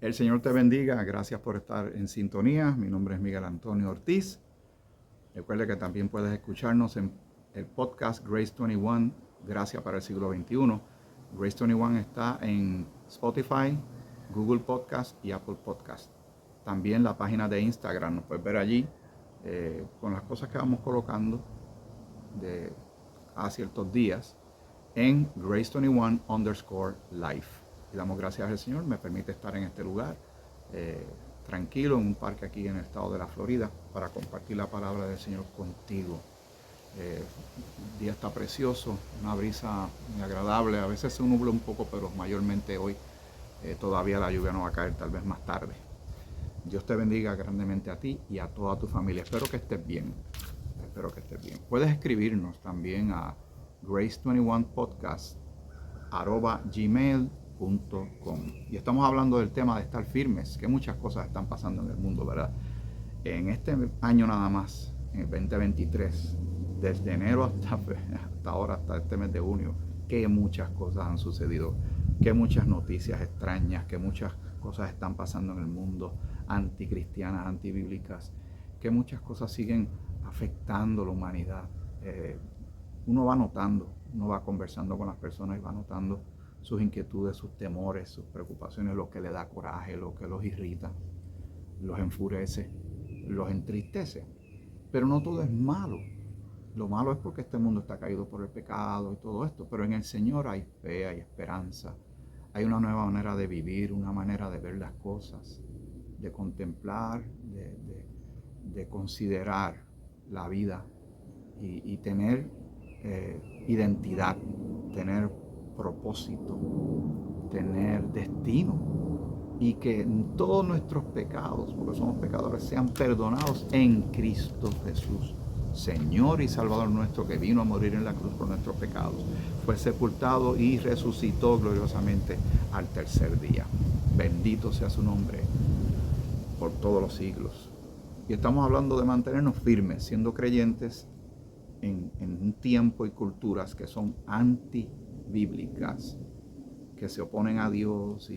El Señor te bendiga, gracias por estar en sintonía. Mi nombre es Miguel Antonio Ortiz. Recuerde que también puedes escucharnos en el podcast Grace 21, Gracia para el siglo XXI. Grace 21 está en Spotify, Google Podcast y Apple Podcast. También la página de Instagram, nos puedes ver allí con las cosas que vamos colocando a ciertos días en Grace21_Life. Y damos gracias al Señor, me permite estar en este lugar tranquilo, en un parque aquí en el estado de la Florida, para compartir la palabra del Señor contigo. El día está precioso, una brisa muy agradable, a veces se nubla un poco, pero mayormente hoy todavía la lluvia no va a caer, tal vez más tarde. Dios te bendiga grandemente a ti y a toda tu familia. Espero que estés bien. Puedes escribirnos también a grace21podcast@gmail.com. Y estamos hablando del tema de estar firmes, que muchas cosas están pasando en el mundo, ¿verdad? En este año nada más, en el 2023, desde enero hasta ahora, hasta este mes de junio, que muchas cosas han sucedido, que muchas noticias extrañas, que muchas cosas están pasando en el mundo, anticristianas, antibíblicas, que muchas cosas siguen afectando la humanidad. Uno va notando, uno va conversando con las personas y va notando sus inquietudes, sus temores, sus preocupaciones, lo que le da coraje, lo que los irrita, los enfurece, los entristece. Pero no todo es malo. Lo malo es porque este mundo está caído por el pecado y todo esto. Pero en el Señor hay fe, hay esperanza. Hay una nueva manera de vivir, una manera de ver las cosas, de contemplar, de considerar la vida y tener identidad, tener propósito, tener destino, y que todos nuestros pecados, porque somos pecadores, sean perdonados en Cristo Jesús, Señor y Salvador nuestro, que vino a morir en la cruz por nuestros pecados, fue sepultado y resucitó gloriosamente al tercer día. Bendito sea su nombre por todos los siglos. Y estamos hablando de mantenernos firmes, siendo creyentes en un tiempo y culturas que son antibíblicas, que se oponen a Dios,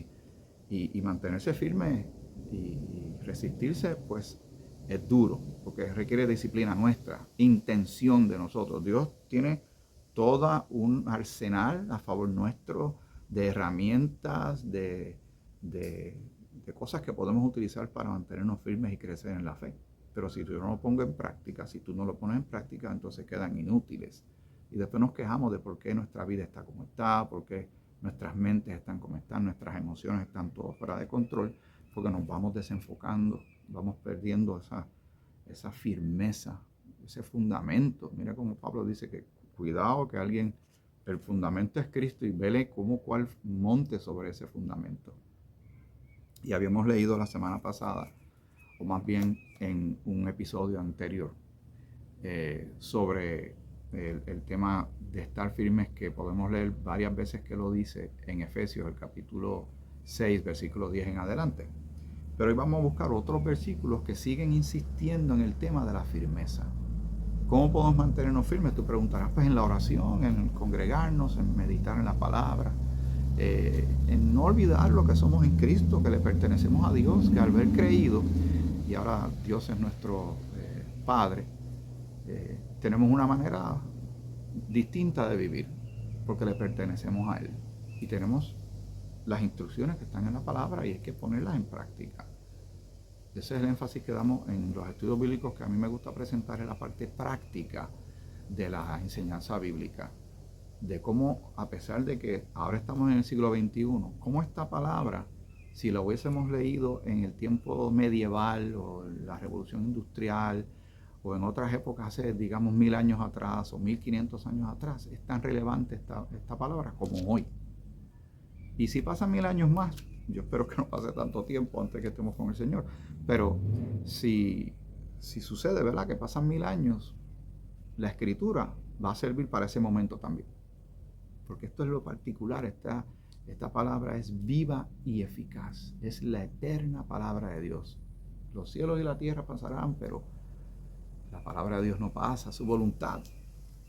y mantenerse firme y resistirse, pues es duro, porque requiere disciplina nuestra, intención de nosotros. Dios tiene todo un arsenal a favor nuestro de herramientas, de cosas que podemos utilizar para mantenernos firmes y crecer en la fe. Pero si yo no lo pongo en práctica, si tú no lo pones en práctica, entonces quedan inútiles. Y después nos quejamos de por qué nuestra vida está como está, por qué nuestras mentes están como están, nuestras emociones están todo fuera de control, porque nos vamos desenfocando, vamos perdiendo esa firmeza, ese fundamento. Mira como Pablo dice que cuidado que el fundamento es Cristo, y vele cuál monte sobre ese fundamento. Y habíamos leído la semana pasada, o más bien en un episodio anterior, sobre el tema de estar firmes, que podemos leer varias veces que lo dice en Efesios, el capítulo 6, versículo 10 en adelante. Pero hoy vamos a buscar otros versículos que siguen insistiendo en el tema de la firmeza. ¿Cómo podemos mantenernos firmes? Tú preguntarás, pues en la oración, en congregarnos, en meditar en la palabra, en no olvidar lo que somos en Cristo, que le pertenecemos a Dios, que al haber creído, y ahora Dios es nuestro Padre, tenemos una manera distinta de vivir, porque le pertenecemos a Él. Y tenemos las instrucciones que están en la palabra y hay que ponerlas en práctica. Ese es el énfasis que damos en los estudios bíblicos, que a mí me gusta presentar en la parte práctica de la enseñanza bíblica. De cómo, a pesar de que ahora estamos en el siglo XXI, cómo esta palabra, si la hubiésemos leído en el tiempo medieval o la revolución industrial, o en otras épocas hace, digamos, 1000 años atrás o 1500 años atrás, es tan relevante esta palabra como hoy. Y si pasan 1000 años más, yo espero que no pase tanto tiempo antes que estemos con el Señor, pero si sucede, ¿verdad?, que pasan 1000 años, la escritura va a servir para ese momento también. Porque esto es lo particular, esta palabra es viva y eficaz, es la eterna palabra de Dios. Los cielos y la tierra pasarán, pero la palabra de Dios no pasa, su voluntad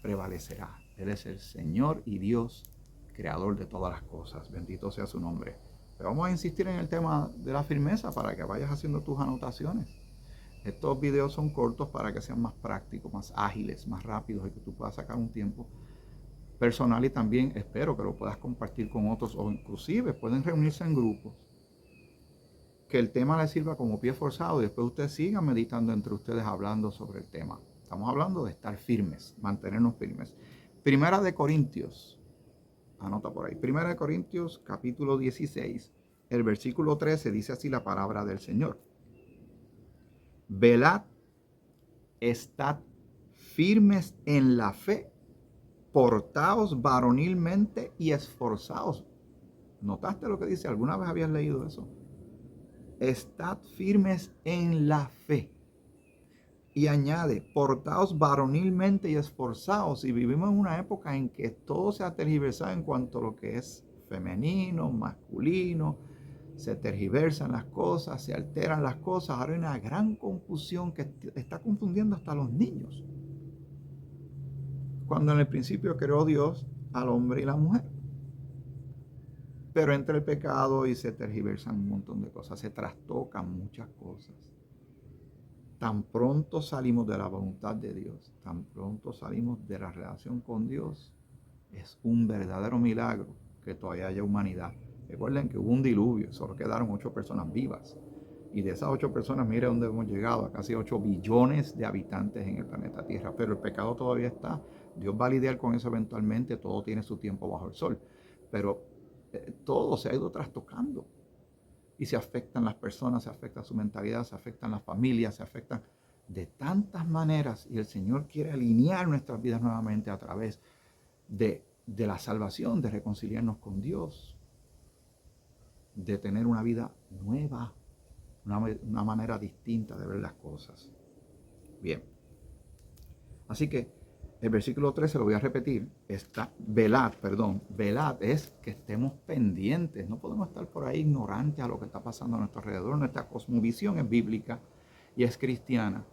prevalecerá. Él es el Señor y Dios, creador de todas las cosas. Bendito sea su nombre Pero vamos a insistir en el tema de la firmeza para que vayas haciendo tus anotaciones. Estos videos son cortos para que sean más prácticos, más ágiles, más rápidos y que tú puedas sacar un tiempo personal, y también espero que lo puedas compartir con otros, o inclusive pueden reunirse en grupos, que el tema les sirva como pie forzado y después ustedes sigan meditando entre ustedes hablando sobre el tema. Estamos hablando de estar firmes, mantenernos firmes. Primera de Corintios, anota por ahí, Primera de Corintios capítulo 16, el versículo 13 dice así la palabra del Señor. Velad, estad firmes en la fe, portaos varonilmente y esforzaos. ¿Notaste lo que dice? ¿Alguna vez habías leído eso? Estad firmes en la fe. Y añade, portaos varonilmente y esforzaos. Y vivimos en una época en que todo se ha tergiversado en cuanto a lo que es femenino, masculino. Se tergiversan las cosas, se alteran las cosas. Ahora hay una gran confusión que está confundiendo hasta a los niños. Cuando en el principio creó Dios al hombre y la mujer. Pero entra el pecado y se tergiversan un montón de cosas, se trastocan muchas cosas. Tan pronto salimos de la voluntad de Dios, tan pronto salimos de la relación con Dios, es un verdadero milagro que todavía haya humanidad. Recuerden que hubo un diluvio, solo quedaron 8 personas vivas. Y de esas 8 personas, mire dónde hemos llegado, a casi 8 billones de habitantes en el planeta Tierra. Pero el pecado todavía está. Dios va a lidiar con eso eventualmente, todo tiene su tiempo bajo el sol. Pero todo se ha ido trastocando. Y se afectan las personas, se afecta su mentalidad, se afectan las familias, se afectan de tantas maneras. Y el Señor quiere alinear nuestras vidas nuevamente a través de la salvación, de reconciliarnos con Dios, de tener una vida nueva, una manera distinta de ver las cosas. Bien. Así que el versículo 13 lo voy a repetir. Velad es que estemos pendientes. No podemos estar por ahí ignorantes a lo que está pasando a nuestro alrededor. Nuestra cosmovisión es bíblica y es cristiana.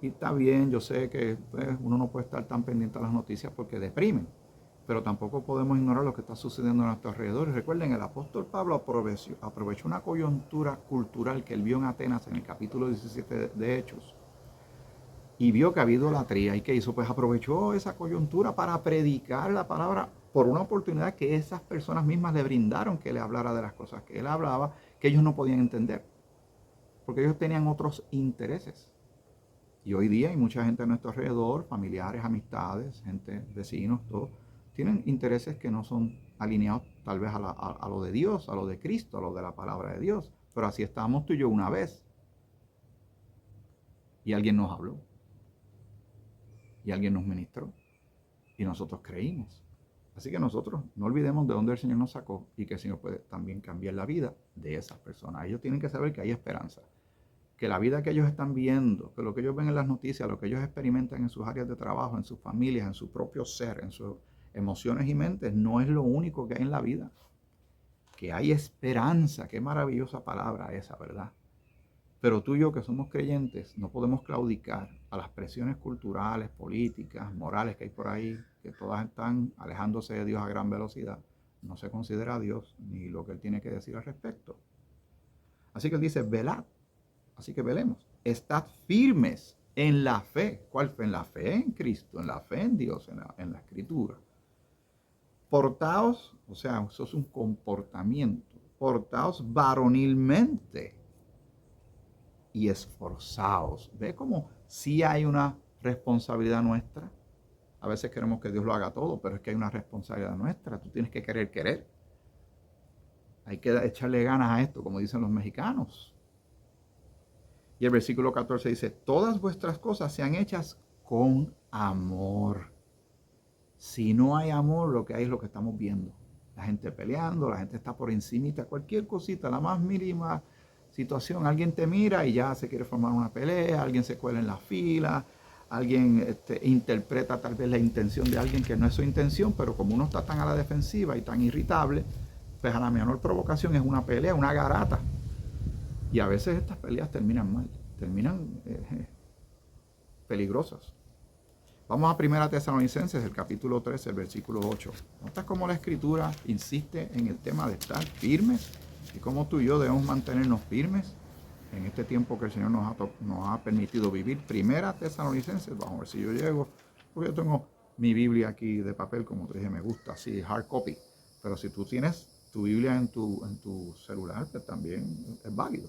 Y está bien, yo sé que uno no puede estar tan pendiente a las noticias porque deprimen. Pero tampoco podemos ignorar lo que está sucediendo a nuestro alrededor. Y recuerden, el apóstol Pablo aprovechó una coyuntura cultural que él vio en Atenas en el capítulo 17 de Hechos. Y vio que había idolatría. ¿Y qué hizo? Pues aprovechó esa coyuntura para predicar la palabra por una oportunidad que esas personas mismas le brindaron, que le hablara de las cosas que él hablaba, que ellos no podían entender. Porque ellos tenían otros intereses. Y hoy día hay mucha gente a nuestro alrededor, familiares, amistades, gente, vecinos, todos, tienen intereses que no son alineados tal vez a lo de Dios, a lo de Cristo, a lo de la palabra de Dios. Pero así estábamos tú y yo una vez. Y alguien nos habló. Y alguien nos ministró. Y nosotros creímos. Así que nosotros no olvidemos de dónde el Señor nos sacó y que el Señor puede también cambiar la vida de esas personas. Ellos tienen que saber que hay esperanza. Que la vida que ellos están viendo, que lo que ellos ven en las noticias, lo que ellos experimentan en sus áreas de trabajo, en sus familias, en su propio ser, en sus emociones y mentes, no es lo único que hay en la vida. Que hay esperanza. Qué maravillosa palabra esa, ¿verdad? Pero tú y yo que somos creyentes no podemos claudicar a las presiones culturales, políticas, morales que hay por ahí, que todas están alejándose de Dios a gran velocidad. No se considera a Dios ni lo que Él tiene que decir al respecto. Así que Él dice, velad. Así que velemos. Estad firmes en la fe. ¿Cuál fe? En la fe en Cristo, en la fe en Dios, en la Escritura. Portaos, o sea, eso es un comportamiento. Portaos varonilmente y esforzaos. ¿Ve cómo sí hay una responsabilidad nuestra? A veces queremos que Dios lo haga todo, pero es que hay una responsabilidad nuestra. Tú tienes que querer. Hay que echarle ganas a esto, como dicen los mexicanos. Y el versículo 14 dice, todas vuestras cosas sean hechas con amor. Si no hay amor, lo que hay es lo que estamos viendo. La gente peleando, la gente está por encimita, cualquier cosita, la más mínima situación, alguien te mira y ya se quiere formar una pelea, alguien se cuela en la fila, alguien interpreta tal vez la intención de alguien que no es su intención, pero como uno está tan a la defensiva y tan irritable, pues a la menor provocación es una pelea, una garata. Y a veces estas peleas terminan mal, terminan peligrosas. Vamos a 1 Tesalonicenses, el capítulo 13, el versículo 8. ¿Notas cómo la Escritura insiste en el tema de estar firmes? Y como tú y yo debemos mantenernos firmes en este tiempo que el Señor nos ha permitido vivir. Primera Tesalonicenses, vamos a ver si yo llego, porque yo tengo mi Biblia aquí de papel, como te dije, me gusta, así, hard copy. Pero si tú tienes tu Biblia en tu celular, pues también es válido.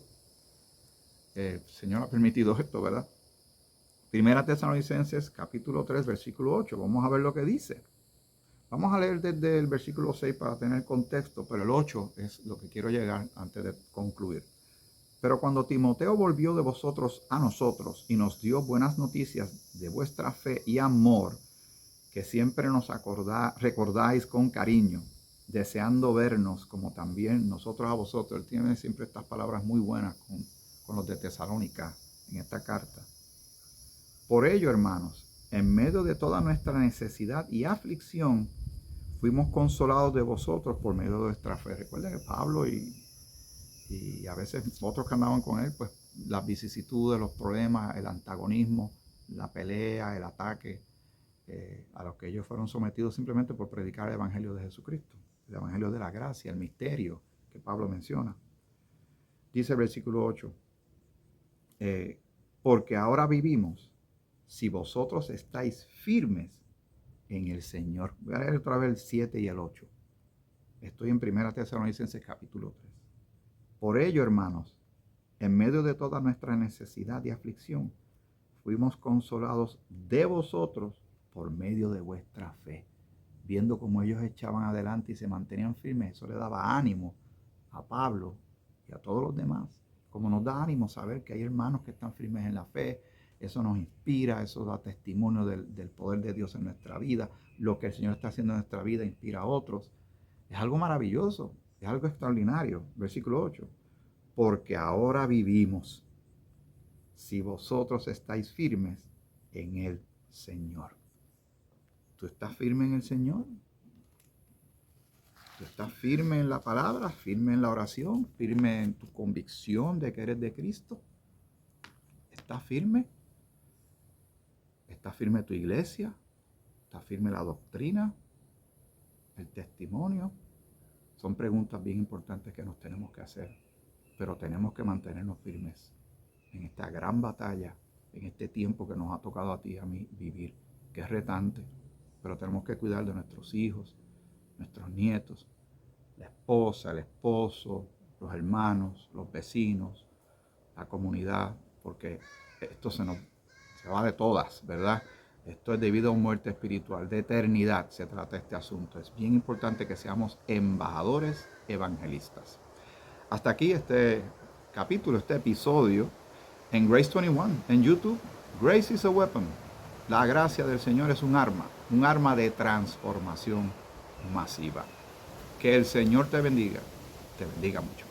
El Señor ha permitido esto, ¿verdad? Primera Tesalonicenses, capítulo 3, versículo 8. Vamos a ver lo que dice. Vamos a leer desde el versículo 6 para tener contexto, pero el 8 es lo que quiero llegar antes de concluir. Pero cuando Timoteo volvió de vosotros a nosotros y nos dio buenas noticias de vuestra fe y amor, que siempre nos recordáis con cariño, deseando vernos como también nosotros a vosotros. Él tiene siempre estas palabras muy buenas con los de Tesalónica en esta carta. Por ello, hermanos, en medio de toda nuestra necesidad y aflicción, fuimos consolados de vosotros por medio de vuestra fe. Recuerden que Pablo y a veces otros que andaban con él, pues las vicisitudes, los problemas, el antagonismo, la pelea, el ataque a los que ellos fueron sometidos simplemente por predicar el Evangelio de Jesucristo, el Evangelio de la gracia, el misterio que Pablo menciona. Dice el versículo 8, porque ahora vivimos si vosotros estáis firmes en el Señor. Voy a leer otra vez el 7 y el 8. Estoy en 1 Tesalonicenses capítulo 3. Por ello, hermanos, en medio de toda nuestra necesidad y aflicción, fuimos consolados de vosotros por medio de vuestra fe. Viendo cómo ellos echaban adelante y se mantenían firmes, eso le daba ánimo a Pablo y a todos los demás. Como nos da ánimo saber que hay hermanos que están firmes en la fe, eso nos inspira, eso da testimonio del poder de Dios en nuestra vida. Lo que el Señor está haciendo en nuestra vida inspira a otros. Es algo maravilloso, es algo extraordinario. Versículo 8. Porque ahora vivimos si vosotros estáis firmes en el Señor. ¿Tú estás firme en el Señor? ¿Tú estás firme en la palabra, firme en la oración, firme en tu convicción de que eres de Cristo? ¿Estás firme? ¿Está firme tu iglesia? ¿Está firme la doctrina? ¿El testimonio? Son preguntas bien importantes que nos tenemos que hacer, pero tenemos que mantenernos firmes en esta gran batalla, en este tiempo que nos ha tocado a ti y a mí vivir, que es retante, pero tenemos que cuidar de nuestros hijos, nuestros nietos, la esposa, el esposo, los hermanos, los vecinos, la comunidad, porque esto se va de todas, ¿verdad? Esto es debido a una muerte espiritual, de eternidad se trata este asunto. Es bien importante que seamos embajadores evangelistas. Hasta aquí este capítulo, este episodio en Grace 21, en YouTube. Grace is a weapon. La gracia del Señor es un arma de transformación masiva. Que el Señor te bendiga mucho.